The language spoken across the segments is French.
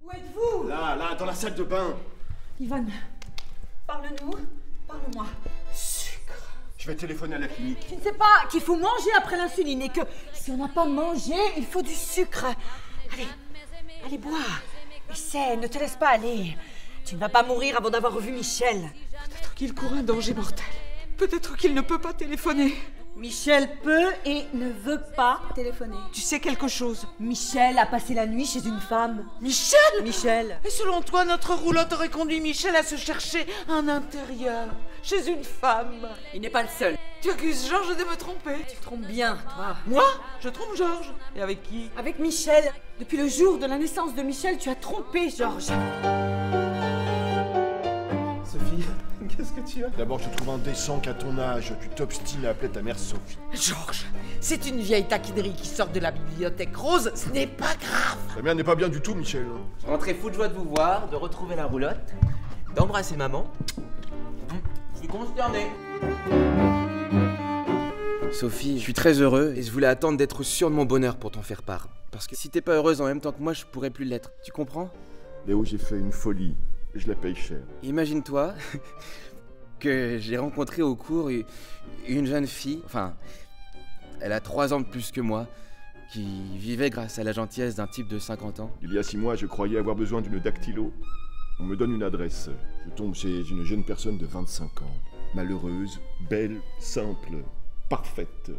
Où êtes-vous? Là, dans la salle de bain. Ivan, parle-nous, parle-moi. Sucre. Je vais téléphoner à la clinique. Tu ne sais pas qu'il faut manger après l'insuline et que si on n'a pas mangé, il faut du sucre. Allez, bois. Essaie, ne te laisse pas aller. Tu ne vas pas mourir avant d'avoir revu Michel. Peut-être qu'il court un danger mortel. Peut-être qu'il ne peut pas téléphoner. Michel peut et ne veut pas téléphoner. Tu sais quelque chose? Michel a passé la nuit chez une femme. Michel? Michel. Et selon toi, notre roulotte aurait conduit Michel à se chercher un intérieur chez une femme. Il n'est pas le seul. Tu accuses Georges de me tromper? Tu te trompes bien, toi. Moi? Je trompe Georges. Et avec qui? Avec Michel. Depuis le jour de la naissance de Michel, tu as trompé Georges. Sophie, qu'est-ce que tu as? D'abord, je trouve indécent qu'à ton âge, tu t'obstines à appeler ta mère Sophie. Georges, c'est une vieille taquinerie qui sort de la bibliothèque rose, ce n'est pas grave. Ta mère n'est pas bien du tout, Michel. Rentrez fou de joie de vous voir, de retrouver la roulotte, d'embrasser maman. Je suis consterné. Sophie, je suis très heureux et je voulais attendre d'être sûr de mon bonheur pour t'en faire part. Parce que si t'es pas heureuse en même temps que moi, je pourrais plus l'être. Tu comprends? Léo, j'ai fait une folie. Et je la paye cher. Imagine-toi que j'ai rencontré au cours une jeune fille, enfin, elle a 3 ans de plus que moi, qui vivait grâce à la gentillesse d'un type de 50 ans. Il y a 6 mois, je croyais avoir besoin d'une dactylo. On me donne une adresse. Je tombe chez une jeune personne de 25 ans. Malheureuse, belle, simple, parfaite.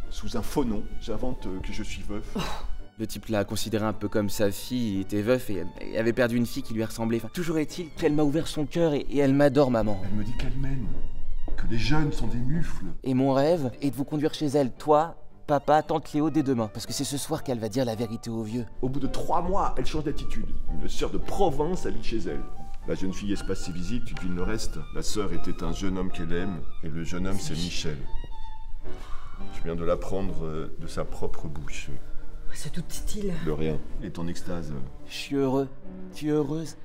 Sous un faux nom, j'invente que je suis veuf. Le type l'a considéré un peu comme sa fille, il était veuf et avait perdu une fille qui lui ressemblait. Enfin, toujours est-il qu'elle m'a ouvert son cœur et elle m'adore, maman. Elle me dit qu'elle m'aime, que les jeunes sont des mufles. Et mon rêve est de vous conduire chez elle, toi, papa, tante Léo, dès demain. Parce que c'est ce soir qu'elle va dire la vérité aux vieux. Au bout de 3 mois, elle change d'attitude. Une sœur de Provence habite chez elle. La jeune fille espace ses visites, tu devines le reste. La sœur était un jeune homme qu'elle aime, et le jeune homme c'est Michel. Je viens de l'apprendre de sa propre bouche. C'est tout style. De rien. Et ton extase? Je suis heureux. Tu es heureuse?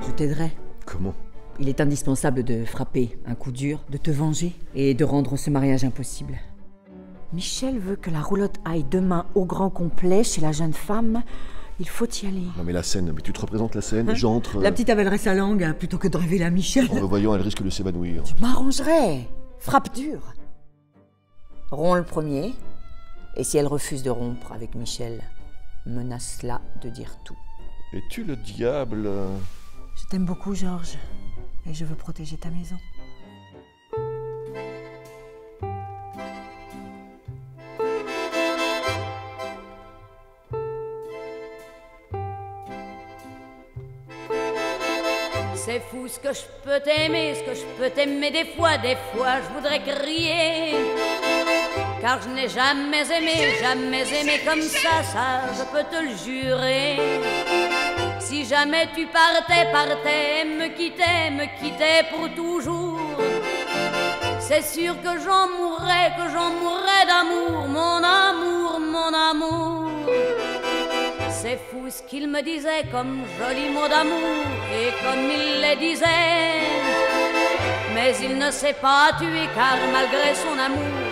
Je t'aiderai. Comment? Il est indispensable de frapper un coup dur, de te venger et de rendre ce mariage impossible. Michel veut que la roulotte aille demain au grand complet chez la jeune femme. Il faut y aller. Non mais la scène, mais tu te représentes la scène, j'entre... La petite avalerait sa langue plutôt que de révéler à Michel. En me voyant, elle risque de s'évanouir. Tu m'arrangerais. Frappe dur. Romps le premier. Et si elle refuse de rompre avec Michel, menace-la de dire tout. Es-tu le diable? Je t'aime beaucoup, Georges. Et je veux protéger ta maison. C'est fou ce que je peux t'aimer, ce que je peux t'aimer des fois je voudrais crier. Car je n'ai jamais aimé comme ça je peux te le jurer. Si jamais tu partais, me quittais pour toujours, c'est sûr que j'en mourrais d'amour, mon amour. C'est fou ce qu'il me disait comme joli mot d'amour et comme il les disait. Mais il ne s'est pas tué car malgré son amour,